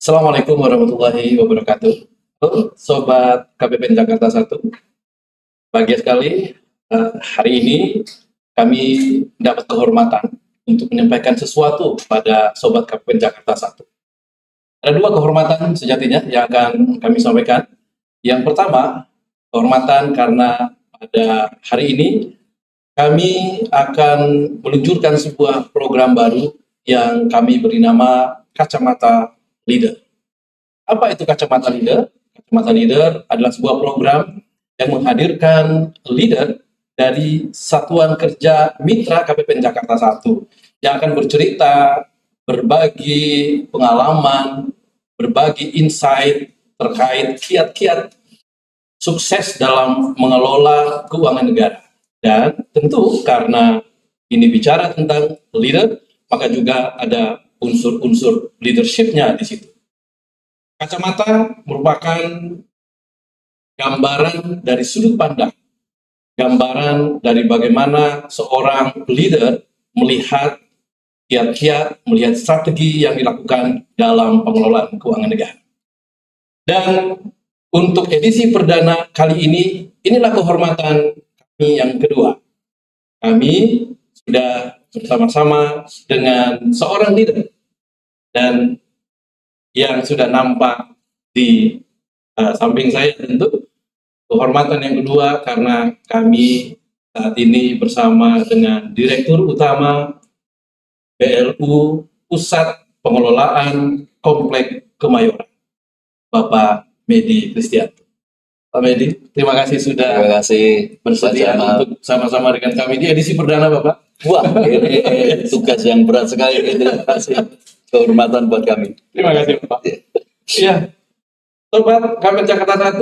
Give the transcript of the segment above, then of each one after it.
Assalamualaikum warahmatullahi wabarakatuh. Halo, Sobat KPPN Jakarta 1. Bahagia sekali hari ini kami mendapat kehormatan untuk menyampaikan sesuatu pada Sobat KPPN Jakarta 1. Ada dua kehormatan sejatinya yang akan kami sampaikan. Yang pertama, kehormatan karena pada hari ini kami akan meluncurkan sebuah program baru yang kami beri nama Kacamata Leader. Apa itu Kacamata Leader? Kacamata Leader adalah sebuah program yang menghadirkan leader dari Satuan Kerja Mitra KPPN Jakarta 1 yang akan bercerita, berbagi pengalaman, berbagi insight terkait kiat-kiat sukses dalam mengelola keuangan negara. Dan tentu karena ini bicara tentang leader, maka juga ada unsur-unsur leadership-nya di situ. Kacamata merupakan gambaran dari sudut pandang, gambaran dari bagaimana seorang leader melihat kiat-kiat, melihat strategi yang dilakukan dalam pengelolaan keuangan negara. Dan untuk edisi perdana kali ini, inilah kehormatan kami yang kedua. Kami sudah bersama-sama dengan seorang leader dan yang sudah nampak di samping saya tentu kehormatan yang kedua karena kami saat ini bersama dengan Direktur Utama BLU Pusat Pengelolaan Komplek Kemayoran, Bapak Medi Kristianto. Pak Medi, terima kasih sudah bersedia untuk sama-sama dengan kami di edisi perdana, Bapak. Wah, ini tugas yang berat sekali. Terima kasih, kehormatan buat kami. Terima kasih, Bapak. Iya, Sobat KPPN Jakarta 1,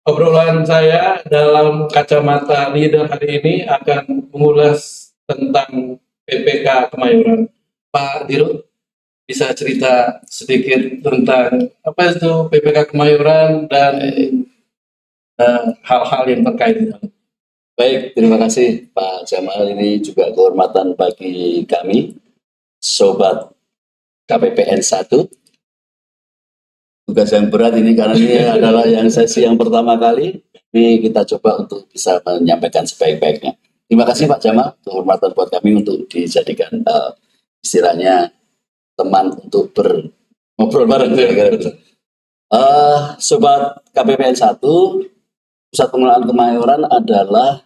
obrolan saya dalam Kacamata Leader hari ini akan mengulas tentang PPK Kemayoran. Pak Dirut, bisa cerita sedikit tentang apa itu PPK Kemayoran dan hal-hal yang terkait dengan itu. Baik, terima kasih Pak Jamal. Ini juga kehormatan bagi kami, Sobat KPPN 1. Tugas yang berat ini karena ini adalah yang sesi yang pertama kali. Ini kita coba untuk bisa menyampaikan sebaik-baiknya. Terima kasih Pak Jamal, kehormatan buat kami untuk dijadikan istilahnya teman untuk ngobrol bareng. Sobat KPPN 1, Pusat Pengelolaan Kemayoran adalah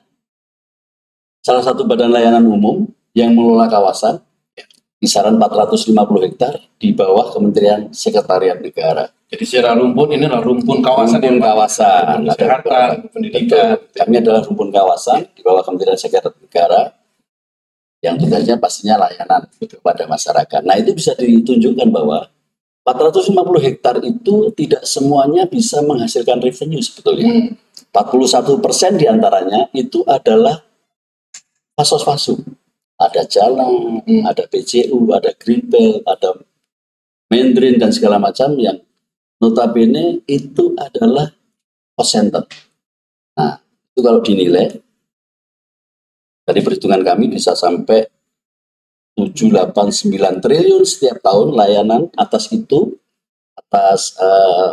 salah satu badan layanan umum yang mengelola kawasan kisaran 450 hektar di bawah Kementerian Sekretariat Negara. Jadi secara rumpun ini adalah rumpun kawasan, kawasan, kesehatan, pendidikan. Kami adalah rumpun kawasan di bawah Kementerian Sekretariat Negara yang tugasnya pastinya layanan kepada masyarakat. Nah, itu bisa ditunjukkan bahwa 450 hektar itu tidak semuanya bisa menghasilkan revenue sebetulnya. 41% diantaranya itu adalah fasos-fasum. Ada jalan, ada PJU, ada greenbelt, ada main drain dan segala macam yang notabene itu adalah cost center. Nah, itu kalau dinilai dari perhitungan kami bisa sampai 789 triliun setiap tahun layanan atas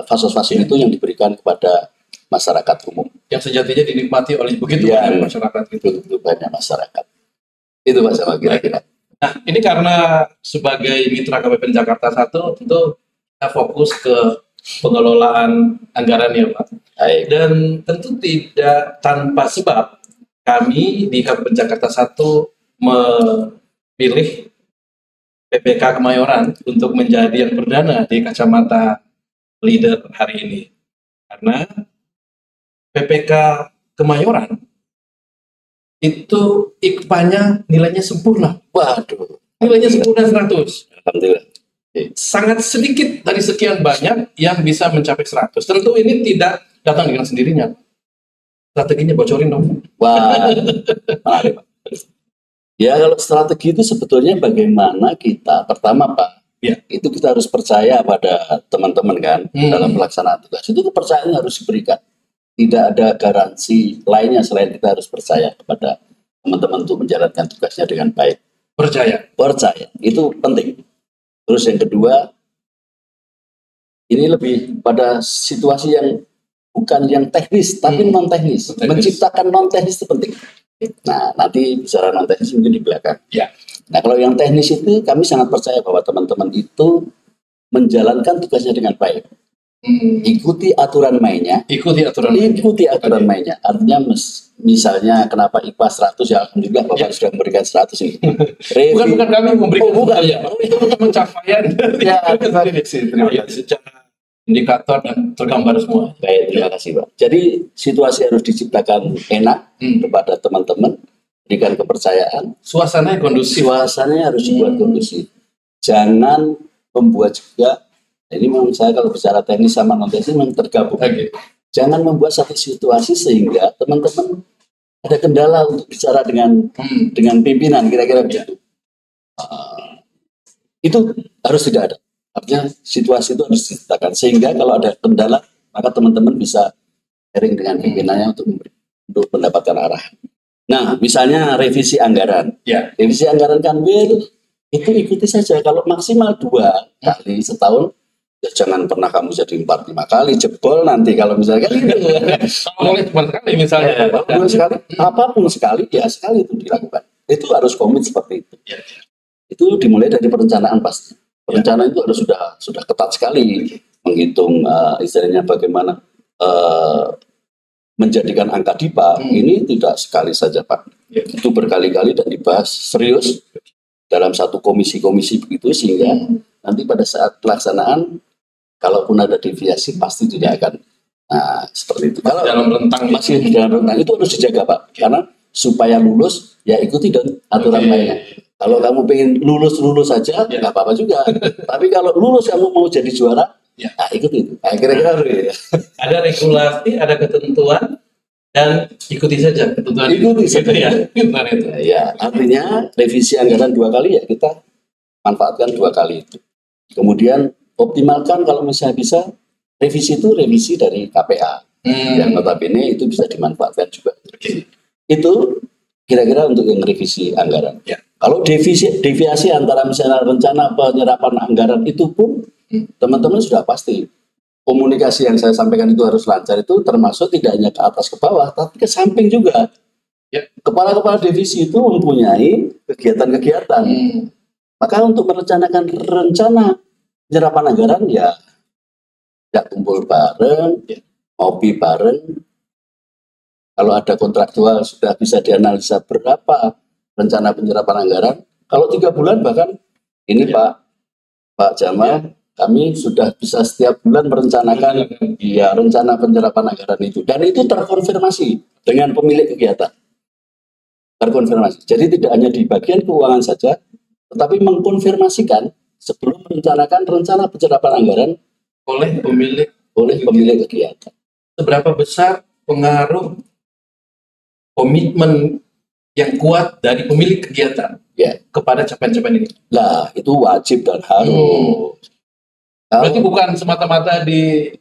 fasos-fasum itu yang diberikan kepada masyarakat umum. Yang sejatinya dinikmati oleh begitu banyak masyarakat. Begitu banyak masyarakat. Itu Pak sama kira-kira. Nah, ini karena sebagai mitra KPPN Jakarta 1 tentu kita fokus ke pengelolaan anggaran ya Pak. Baik. Dan tentu tidak tanpa sebab kami di KPPN Jakarta 1 memilih PPK Kemayoran untuk menjadi yang perdana di Kacamata Leader hari ini. Karena PPK Kemayoran itu IKPA-nya nilainya sempurna. Waduh. Nilainya sempurna 100. Alhamdulillah. Sangat sedikit dari sekian banyak yang bisa mencapai 100. Tentu ini tidak datang dengan sendirinya. Strateginya bocorin dong. Wah, menarik Pak. Ya kalau strategi itu sebetulnya bagaimana kita, pertama Pak, itu kita harus percaya pada teman-teman kan dalam pelaksanaan tugas. Itu kepercayaan harus diberikan. Tidak ada garansi lainnya selain kita harus percaya kepada teman-teman untuk menjalankan tugasnya dengan baik. Percaya. Itu penting. Terus yang kedua, Ini lebih pada situasi yang bukan yang teknis, tapi non teknis. Menciptakan non teknis itu penting. Nah, nanti bicara non teknis mungkin di belakang. Ya. Nah, kalau yang teknis itu kami sangat percaya bahwa teman-teman itu menjalankan tugasnya dengan baik. Ikuti aturan mainnya. Ikuti aturan mainnya. Artinya misalnya kenapa IPA 100 ya alhamdulillah Bapak sudah memberikan 100 ini. bukan kami memberikan. Bukan ya. Itu pencapaian. Ya, terima kasih. Secara indikator dan tergambar semua. Baik, terima kasih Pak. Jadi situasi harus diciptakan enak kepada teman-teman, berikan kepercayaan. Suasananya kondusif. Suasananya harus dibuat kondusif. Jangan membuat juga. Ini memang saya kalau bicara teknis sama non teknis memang tergabung. Okay. Jangan membuat satu situasi sehingga teman-teman ada kendala untuk bicara dengan pimpinan kira-kira begitu. Itu harus tidak ada. Artinya situasi itu harus diciptakan sehingga kalau ada kendala maka teman-teman bisa sharing dengan pimpinannya untuk mendapatkan arah. Nah, misalnya revisi anggaran. Ya. Revisi anggaran Kanwil itu ikuti saja. Kalau maksimal 2 kali setahun. Ya, jangan pernah kamu jadi 4-5 kali jebol nanti kalau misalnya gitu. Kalau cuma sekali misalnya. Apapun sekali ya sekali itu dilakukan. Itu harus komit seperti itu. Ya. Itu dimulai dari perencanaan pasti. Perencanaan itu harus sudah ketat sekali menghitung istilahnya bagaimana menjadikan angka DIPA. Ini tidak sekali saja Pak. Ya. Itu berkali-kali dan dibahas serius dalam satu komisi-komisi begitu sehingga nanti pada saat pelaksanaan kalaupun ada deviasi pasti tidak akan seperti itu. Kalau masih di dalam rentang itu harus dijaga Pak, karena supaya lulus ya ikuti dan aturan mainnya. Kalau kamu pengen lulus saja nggak apa-apa juga. Tapi kalau lulus kamu mau jadi juara, ikuti itu. Kira-kira ada regulasi, ada ketentuan dan ikuti saja ketentuan. Ikuti saja ya. Ya, artinya revisi anggaran 2 kali ya kita manfaatkan 2 kali itu. Kemudian optimalkan kalau misalnya bisa revisi dari KPA yang notabene itu bisa dimanfaatkan juga. Itu kira-kira untuk yang revisi anggaran. Ya. Kalau deviasi antara misalnya rencana penyerapan anggaran itu pun teman-teman sudah pasti komunikasi yang saya sampaikan itu harus lancar, itu termasuk tidak hanya ke atas ke bawah tapi ke samping juga. Ya. Kepala-kepala divisi itu mempunyai kegiatan-kegiatan. Maka untuk merencanakan rencana penyerapan anggaran ya kumpul bareng, ngopi bareng. Kalau ada kontraktual sudah bisa dianalisa berapa rencana penyerapan anggaran. Kalau 3 bulan bahkan ini Pak Jamal, kami sudah bisa setiap bulan merencanakan rencana penyerapan anggaran itu. Dan itu terkonfirmasi dengan pemilik kegiatan. Terkonfirmasi. Jadi tidak hanya di bagian keuangan saja, tetapi mengkonfirmasikan sebelum merencanakan rencana penyerapan anggaran oleh pemilik kegiatan. Seberapa besar pengaruh komitmen yang kuat dari pemilik kegiatan kepada capaian-capaian ini? Lah, itu wajib dan harus. Berarti bukan semata-mata di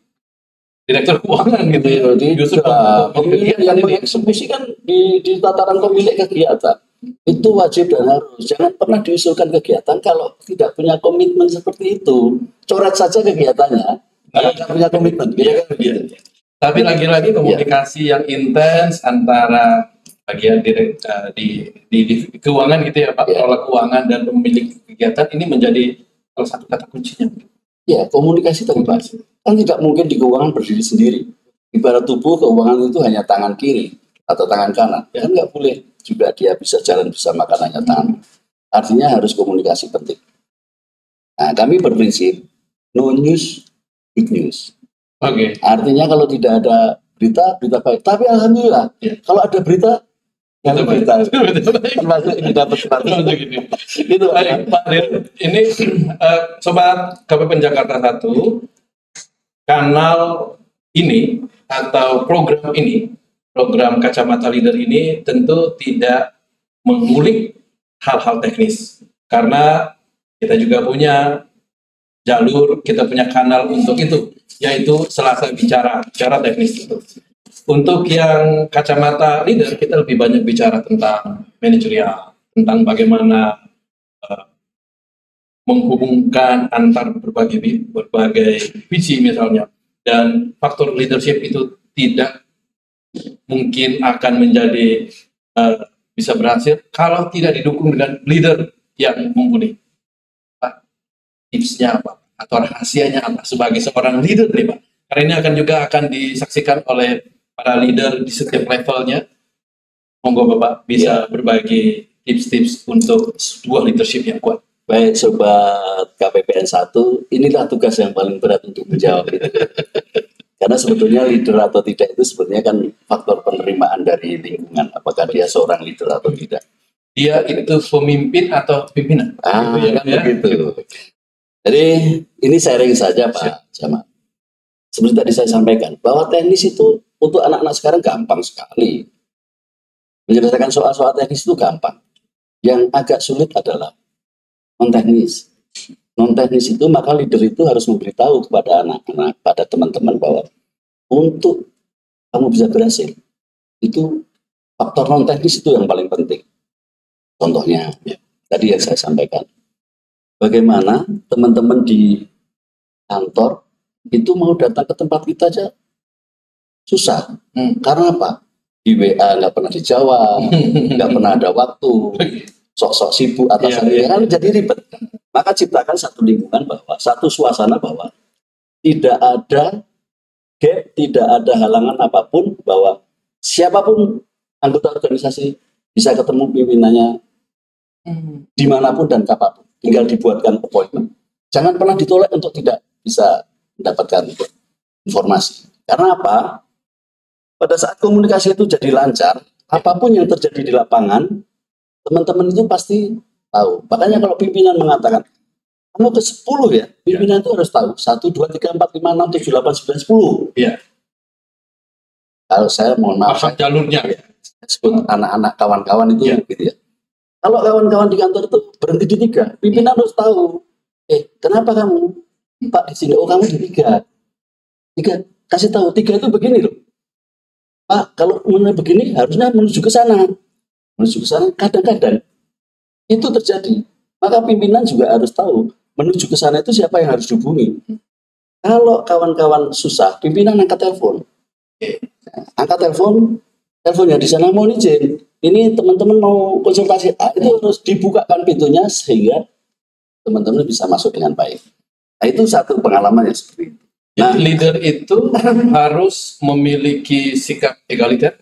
direktur keuangan gitu ya? Justru pemilik yang mengeksekusi kan di tataran pemilik kegiatan. Itu wajib dan harus. Jangan pernah diusulkan kegiatan kalau tidak punya komitmen seperti itu. Coret saja kegiatannya kalau tidak punya komitmen. Tapi lagi-lagi komunikasi yang intens antara bagian di keuangan gitu ya Pak, pengelola keuangan dan pemilik kegiatan ini menjadi salah satu kata kuncinya. Ya, komunikasi tadi Pak. Kan tidak mungkin di keuangan berdiri sendiri. Ibarat tubuh, keuangan itu hanya tangan kiri atau tangan kanan. Kan nggak boleh juga dia bisa jalan bersama kanannya tangan. Artinya harus komunikasi penting. Nah, kami berprinsip no news, good news. Oke. Artinya kalau tidak ada berita baik. Tapi alhamdulillah, kalau ada berita, termasuk ini dapat Itu baik, Pak Dir. Ini Sobat KPP Jakarta 1, kanal ini atau program ini, program Kacamata Leader ini tentu tidak mengulik hal-hal teknis. Karena kita juga punya jalur, kita punya kanal untuk itu, yaitu Selasa bicara teknis itu. Untuk yang Kacamata Leader, kita lebih banyak bicara tentang manajerial, tentang bagaimana menghubungkan antar berbagai visi misalnya, dan faktor leadership itu tidak mungkin akan menjadi bisa berhasil kalau tidak didukung dengan leader yang mumpuni. Pak, tipsnya apa atau rahasianya apa sebagai seorang leader nih Pak? Karena ini akan disaksikan oleh para leader di setiap levelnya. Monggo Bapak bisa berbagi tips-tips untuk sebuah leadership yang kuat. Baik Sobat KPPN 1, inilah tugas yang paling berat untuk menjawab itu. Karena sebetulnya leader atau tidak itu sebenarnya kan faktor penerimaan dari lingkungan. Apakah dia seorang leader atau tidak. Dia itu pemimpin atau pimpinan? Kan begitu. Jadi ini sharing saja Pak Jamal. Seperti tadi saya sampaikan, bahwa teknis itu untuk anak-anak sekarang gampang sekali. Menyelesaikan soal-soal teknis itu gampang. Yang agak sulit adalah non-teknis. Non-teknis itu maka leader itu harus memberitahu kepada anak-anak, pada teman-teman bahwa untuk kamu bisa berhasil, itu faktor non-teknis itu yang paling penting. Contohnya, tadi yang saya sampaikan. Bagaimana teman-teman di kantor itu mau datang ke tempat kita aja susah. Karena apa? Di WA nggak pernah dijawab, nggak pernah ada waktu, sok-sok sibuk atasannya kan jadi ribet. Maka ciptakan satu lingkungan bahwa, satu suasana bahwa tidak ada gap, tidak ada halangan apapun, bahwa siapapun anggota organisasi bisa ketemu pimpinannya dimanapun dan kapanpun. Tinggal dibuatkan appointment. Jangan pernah ditolak untuk tidak bisa mendapatkan informasi. Karena apa? Pada saat komunikasi itu jadi lancar, apapun yang terjadi di lapangan, teman-teman itu pasti tahu. Makanya kalau pimpinan mengatakan, kamu ke 10 ya, pimpinan itu harus tahu. 1, 2, 3, 4, 5, 6, 7, 8, 9, 10. Iya. Kalau saya mohon maaf, jalurnya ya. Sebut anak-anak kawan-kawan itu gitu ya. Kalau kawan-kawan di kantor itu berhenti di 3, pimpinan harus tahu. Kenapa kamu? Pak di sini, kamu di 3. 3, kasih tahu, 3 itu begini loh. Pak, kalau begini harusnya menuju ke sana. Menuju ke sana, kadang-kadang itu terjadi. Maka pimpinan juga harus tahu, menuju ke sana itu siapa yang harus dihubungi. Kalau kawan-kawan susah, pimpinan angkat telepon. Angkat telepon, teleponnya di sana mau izin. Ini teman-teman mau konsultasi. Itu harus dibukakan pintunya sehingga teman-teman bisa masuk dengan baik. Nah, itu satu pengalaman yang seperti itu. Nah, leader itu harus memiliki sikap egaliter,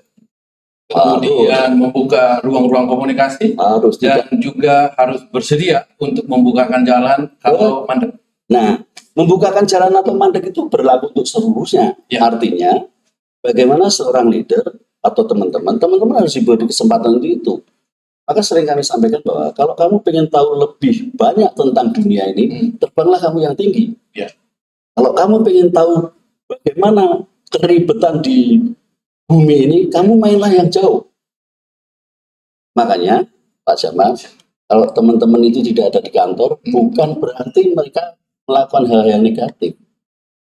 kemudian membuka ruang-ruang komunikasi, dan juga harus bersedia untuk membukakan jalan kalau mandek. Nah, membukakan jalan atau mandek itu berlaku untuk seluruhnya. Artinya, bagaimana seorang leader atau teman-teman harus diberi kesempatan untuk itu. Maka sering kami sampaikan bahwa kalau kamu pengen tahu lebih banyak tentang dunia ini, terbanglah kamu yang tinggi. Kalau kamu pengen tahu bagaimana keribetan di bumi ini, kamu mainlah yang jauh. Makanya, Pak Jamal, kalau teman-teman itu tidak ada di kantor, bukan berarti mereka melakukan hal yang negatif.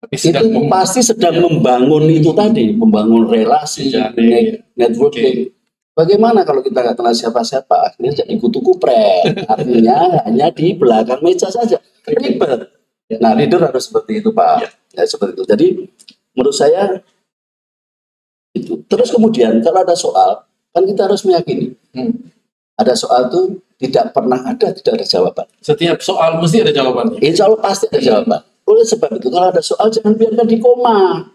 Tapi itu pasti sedang membangun itu tadi, membangun relasi, networking. Bagaimana kalau kita nggak kenal siapa-siapa, akhirnya jadi kutu kupret. Artinya hanya di belakang meja saja. Ribet. Nah, leader harus seperti itu, Pak. Ya, seperti itu. Jadi, menurut saya, itu. Terus kemudian, kalau ada soal, kan kita harus meyakini. Ada soal itu tidak ada jawaban. Setiap soal mesti ada jawabannya. Insya Allah pasti ada jawaban. Oleh sebab itu, kalau ada soal, jangan biarkan di koma.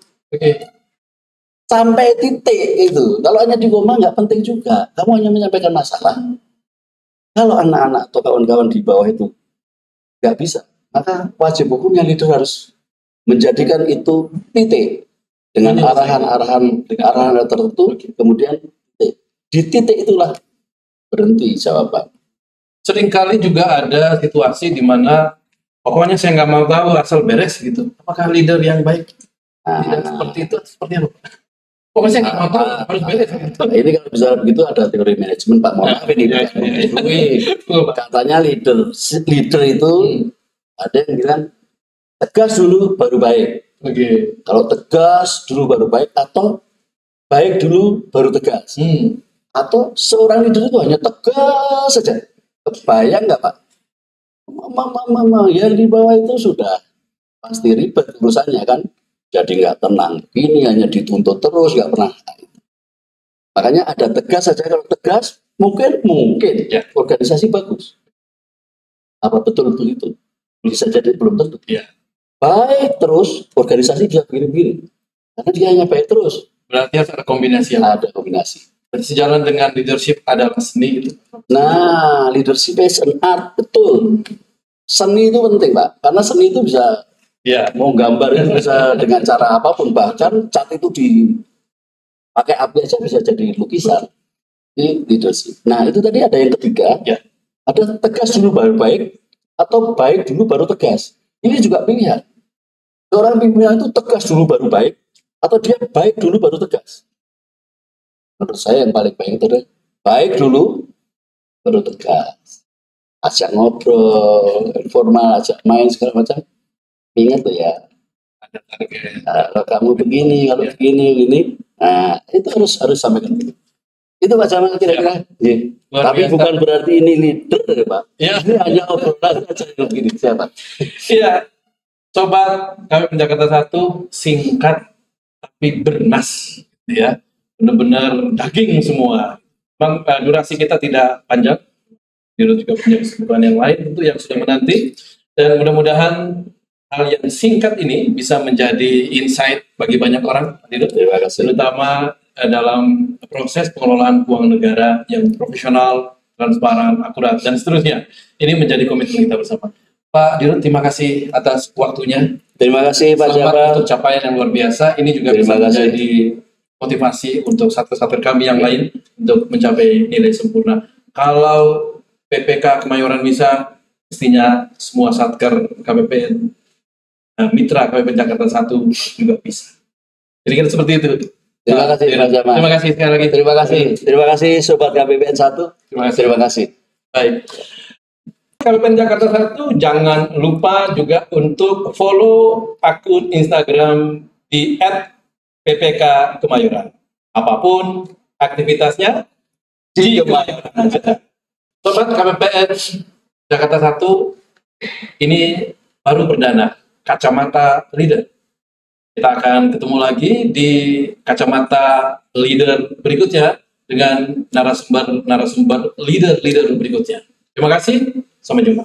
Sampai titik itu. Kalau hanya di koma, nggak penting juga. Kamu hanya menyampaikan masalah. Kalau anak-anak atau kawan-kawan di bawah itu nggak bisa, maka wajib hukumnya leader harus menjadikan itu titik dengan arahan tertentu, kemudian titik. Di titik itulah berhenti jawaban. Seringkali juga ada situasi di mana pokoknya saya nggak mau tahu asal beres gitu. Apakah leader yang baik? Tidak seperti itu, seperti apa? Pokoknya saya nggak mau tahu harus beres. Ini kalau bisa begitu ada teori manajemen, Pak. Mohon maaf ini. Katanya leader itu ada yang bilang tegas dulu baru baik. Kalau tegas dulu baru baik, atau baik dulu baru tegas. Atau seorang leader itu hanya tegas saja. Kebayang nggak, Pak? Yang di bawah itu sudah pasti ribet urusannya kan, jadi nggak tenang. Ini hanya dituntut terus, nggak pernah. Makanya ada tegas saja. Kalau tegas, mungkin Ya. organisasi bagus. Apa betul begitu? Bisa jadi belum tentu. Ya. Baik terus, organisasi bisa begini-begini. Karena dia hanya baik terus. Berarti harus ada kombinasi. Ada kombinasi. Sejalan dengan leadership adalah seni gitu. Nah, leadership is an art, betul. Seni itu penting, Pak. Karena seni itu bisa, mau gambar itu bisa dengan cara apapun. Bahkan cat itu dipakai api aja bisa jadi lukisan. Ini leadership. Nah, itu tadi ada yang ketiga. Ya. Ada tegas dulu baru baik, atau baik dulu baru tegas. Ini juga pilihan. Orang pimpinan itu tegas dulu baru baik, atau dia baik dulu baru tegas. Menurut saya yang paling baik itu baik dulu baru tegas. Ajak ngobrol, informal, ajak main segala macam. Ingat tuh ya. Kalau kamu begini, kalau begini, nah itu harus sampaikan. Itu Pak Jamal kira-kira. Ya. Tapi bukan berarti ini leader ya Pak. Ya. Ini hanya obrolan aja begini. Siapa? Iya. Sobat KPPN Jakarta 1 singkat tapi bernas, ya. Benar-benar daging semua. Memang durasi kita tidak panjang. Dirut juga punya kesibukan yang lain tentu yang sudah menanti, dan mudah-mudahan hal yang singkat ini bisa menjadi insight bagi banyak orang, Dirut, terutama dalam proses pengelolaan keuangan negara yang profesional, transparan, akurat, dan seterusnya. Ini menjadi komitmen kita bersama. Pak Dirut, terima kasih atas waktunya. Terima kasih Pak Jamal. Selamat untuk capaian yang luar biasa. Ini juga bisa menjadi motivasi untuk satker kami yang lain untuk mencapai nilai sempurna. Kalau PPK Kemayoran bisa, mestinya semua satker KPPN, mitra KPPN Jakarta 1 juga bisa. Jadi kira seperti itu. Terima kasih Pak Jamal. Terima kasih sekali lagi. Terima kasih Sobat KPPN 1. Terima kasih. Baik. KPPN Jakarta 1, jangan lupa juga untuk follow akun Instagram di @ppk Kemayoran. Apapun aktivitasnya di Kemayoran aja. Sobat KPPN Jakarta 1, ini baru perdana Kacamata Leader. Kita akan ketemu lagi di Kacamata Leader berikutnya dengan narasumber leader berikutnya. Terima kasih, sampai jumpa.